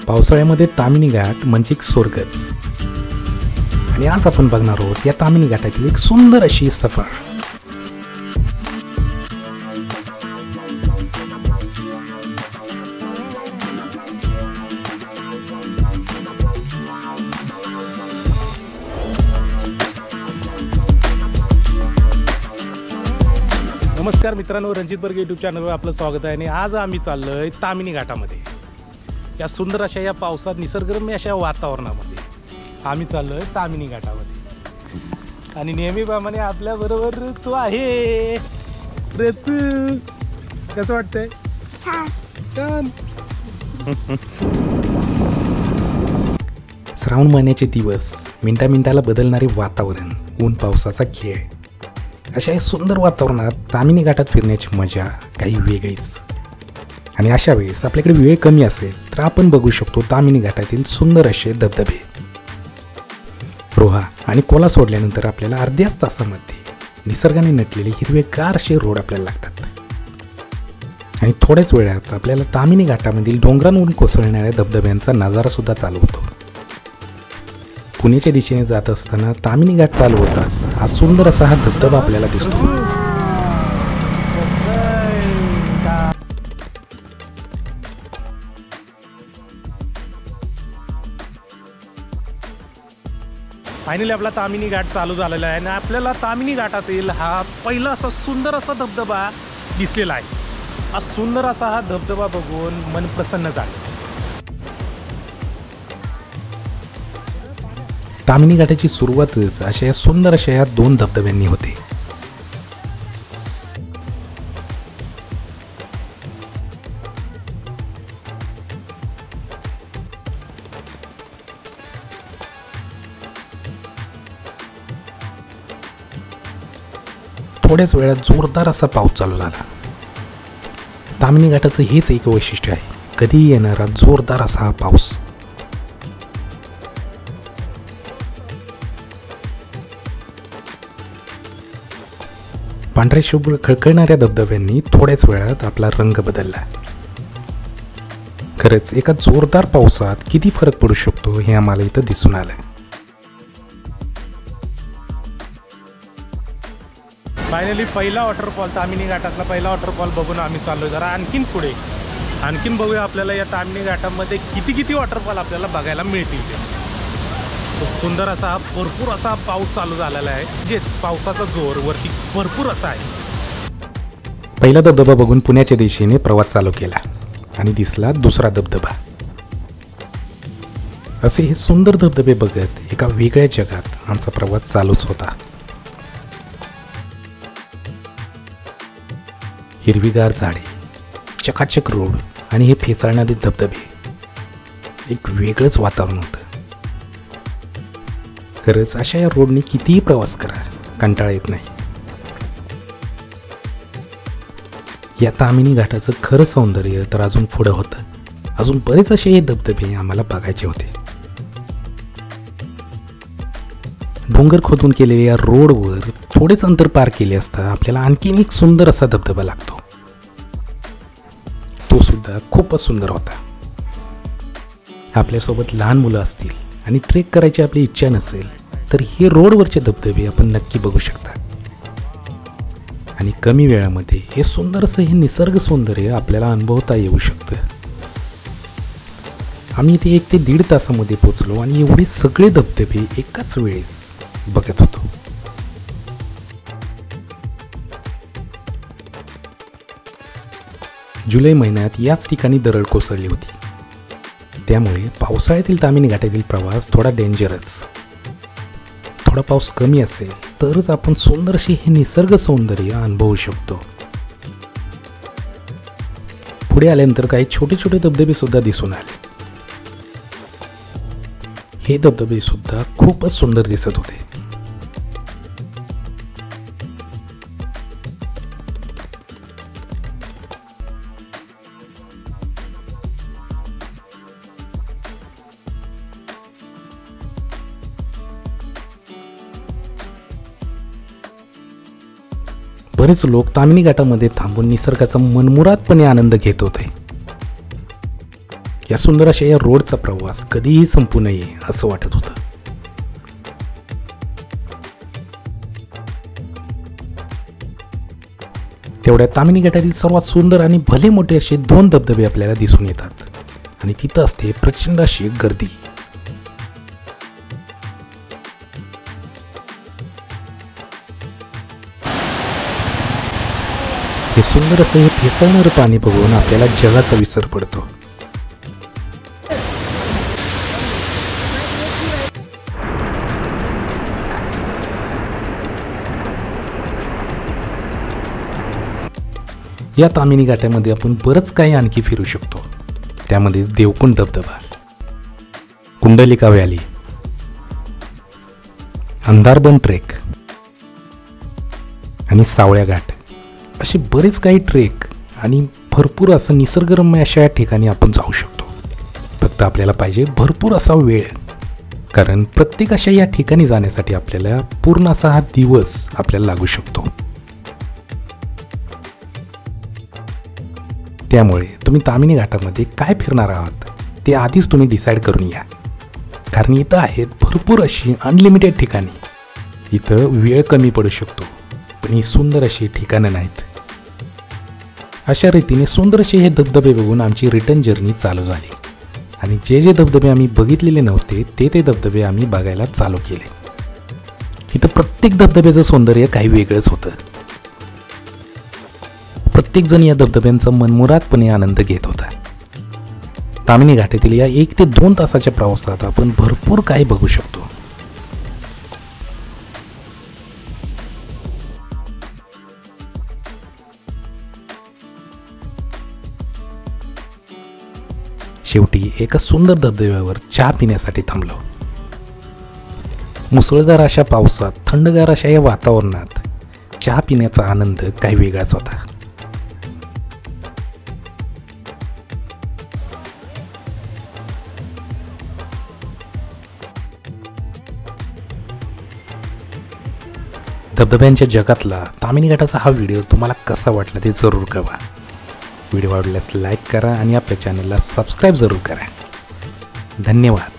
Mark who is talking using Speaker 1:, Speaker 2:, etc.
Speaker 1: पावसाळ्यामध्ये ताम्हिणी घाट म्हणजे एक स्वर्गच. आणि आज आपण बघणार आहोत या ताम्हिणी घाटातील एक सुंदर अशी सफर. नमस्कार मित्रांनो, रणजित बर्गे यूट्यूब चॅनलवर आपलं स्वागत आहे. आणि आज आम्ही चाललोय ताम्हिणी घाटामध्ये. या सुंदर अशा या पावसात निसर्गरम्य अशा वातावरणामध्ये आम्ही चाललोय ताम्हिणी घाटामध्ये. आणि नेहमीप्रमाणे आपल्याबरोबर ऋतू आहे. ऋतू, कसं वाटतंय? छान. श्रावण महिन्याचे दिवस, मिनिटा मिनिटाला बदलणारे वातावरण, ऊन पावसाचा खेळ, अशा या सुंदर वातावरणात ताम्हिणी घाटात फिरण्याची मजा काही वेगळीच. आणि अशा वेळेस आपल्याकडे वेळ कमी असेल तर आपण बघू शकतो ताम्हिणी घाटातील सुंदर असे धबधबे. रोहा आणि कोला सोडल्यानंतर आपल्याला अर्ध्याच तासामध्ये निसर्गाने नटलेले हिरवेगार असे रोड आपल्याला लागतात. आणि थोड्याच वेळात आपल्याला ताम्हिणी घाटामधील डोंगरांवरून कोसळणाऱ्या धबधब्यांचा नजारा सुद्धा चालू होतो. पुण्याच्या दिशेने जात असताना ताम्हिणी घाट चालू होताच हा सुंदर असा हा धबधबा आपल्याला दिसतो. फायनली आपला ताम्हिणी घाट चालू झालेला आहे आणि आपल्याला ताम्हिणी घाटातील हा पहिला असा सुंदर असा धबधबा दिसलेला आहे. हा सुंदर असा हा धबधबा बघून मन प्रसन्न झालं. ताम्हिणी घाटाची सुरुवातच अशा या सुंदर अशा या 2 धबधब्यांनी होते. थोड्याच वेळात जोरदार असा पाऊस चालू झाला. ताम्हिणी घाटाचं हेच एक वैशिष्ट्य आहे, कधीही येणारा जोरदार असा हा पाऊस. पांढऱ्या शुभ्र खळखळणाऱ्या धबधब्यांनी थोड्याच वेळात आपला रंग बदलला. खरंच एका जोरदार पावसात किती फरक पडू शकतो हे आम्हाला इथं दिसून आलं. फायनली पहिला वॉटरफॉल, ताम्हिणी घाटातला पहिला वॉटरफॉल बघून आम्ही चाललोय. जरा आणखीन पुढे आणखीन बघूया आपल्याला या ताम्हिणी घाटामध्ये किती वॉटरफॉल आपल्याला बघायला मिळतील. खूप सुंदर असा भरपूर असा पाऊस चालू झालेला आहे, जेच पावसाचा जोर वरती भरपूर असा आहे. पहिला धबधबा बघून पुण्याच्या दिशेने प्रवास चालू केला आणि दिसला दुसरा धबधबा. असे हे सुंदर धबधबे बघत एका वेगळ्या जगात आमचा प्रवास चालूच होता. हिरवीगार झाडे, चकाचक रोड आणि हे फेसाळणारे धबधबे, एक वेगळंच वातावरण होतं. खरंच अशा या रोडने कितीही प्रवास करा, कंटाळा येत नाही. या ताम्हिणी घाटाचं खरं सौंदर्य तर अजून पुढं होतं. अजून बरेच असे हे धबधबे आम्हाला बघायचे होते. डोंगर खोदून केलेल्या या रोडवर थोडेच अंतर पार केले असता आपल्याला आणखीन एक सुंदर असा धबधबा लागतो. तो सुद्धा खूपच सुंदर होता. आपल्यासोबत लहान मुलं असतील आणि ट्रेक करायची आपली इच्छा नसेल तर हे रोडवरचे धबधबे आपण नक्की बघू शकता. आणि कमी वेळामध्ये हे सुंदर असं हे निसर्ग सौंदर्य आपल्याला अनुभवता येऊ शकतं. आम्ही इथे 1 ते 1.5 तासामध्ये पोचलो आणि एवढे सगळे धबधबे एकाच वेळेस बघत होतो. जुलै महिन्यात याच ठिकाणी दरड कोसळली होती. त्यामुळे पावसाळ्यातील ताम्हिणी घाटातील प्रवास थोडा डेंजरस. थोडा पाऊस कमी असेल तरच आपण सुंदर असे हे निसर्ग सौंदर्य अनुभवू शकतो. पुढे आल्यानंतर काही छोटे छोटे धबधबे सुद्धा दिसून आले. हे धबधबे सुद्धा खूपच सुंदर दिसत होते. बरेच लोक ताम्हिणी घाटामध्ये थांबून निसर्गाचा मनमुरादपणे आनंद घेत होते. या सुंदर अशा या रोडचा प्रवास कधीही संपू नये असं वाटत होतं. तेवढ्या ताम्हिणी घाटातील सर्वात सुंदर आणि भले मोठे असे 2 धबधबे आपल्याला दिसून येतात आणि तिथं असते प्रचंड अशी गर्दी. हे सुंदर असं हे फेसळणारं पाणी बघून आपल्याला जगाचा विसर पडतो. या ताम्हिणी घाटामध्ये आपण बरंच काही आणखी फिरू शकतो. त्यामध्ये देवकुंड धबधबा, कुंडलिका व्हॅली, अंधारबन ट्रेक आणि सावळ्या घाट असे बरेच काही ट्रेक आणि भरपूर असं निसर्गरम्य अशा या ठिकाणी आपण जाऊ शकतो. फक्त आपल्याला पाहिजे भरपूर असा वेळ, कारण प्रत्येक अशा या ठिकाणी जाण्यासाठी आपल्याला पूर्ण असा हा दिवस आपल्याला लागू शकतो. त्यामुळे तुम्ही ताम्हिणी घाटामध्ये काय फिरणार आहात ते आधीच तुम्ही डिसाईड करून या, कारण इथं आहेत भरपूर अशी अनलिमिटेड ठिकाणी. इथं वेळ कमी पडू शकतो, पण ही सुंदर अशी ठिकाणं नाहीत. अशा रीतीने सुंदर असे हे धबधबे बघून आमची रिटर्न जर्नी चालू झाली आणि जे धबधबे आम्ही बघितलेले नव्हते ते धबधबे आम्ही बघायला चालू केले. इथं प्रत्येक धबधब्याचं सौंदर्य काही वेगळंच होतं. प्रत्येकजण या धबधब्यांचा मनमुरादपणे आनंद घेत होता. ताम्हिणी घाटातील या 1 ते 2 तासाच्या प्रवासात आपण भरपूर काही बघू शकतो. शेवटी एका सुंदर धबधब्यावर चहा पिण्यासाठी थांबलो. मुसळधार अशा पावसात, थंडगार अशा या वातावरणात चहा पिण्याचा आनंद काही वेगळाच होता. धबधब्यांच्या जगातला ताम्हिणी घाटाचा हा व्हिडिओ तुम्हाला कसा वाटला ते जरूर कळवा. व्हिडिओ आवडल्यास लाईक करा आणि आपल्या चॅनलला सबस्क्राईब जरूर करा. धन्यवाद.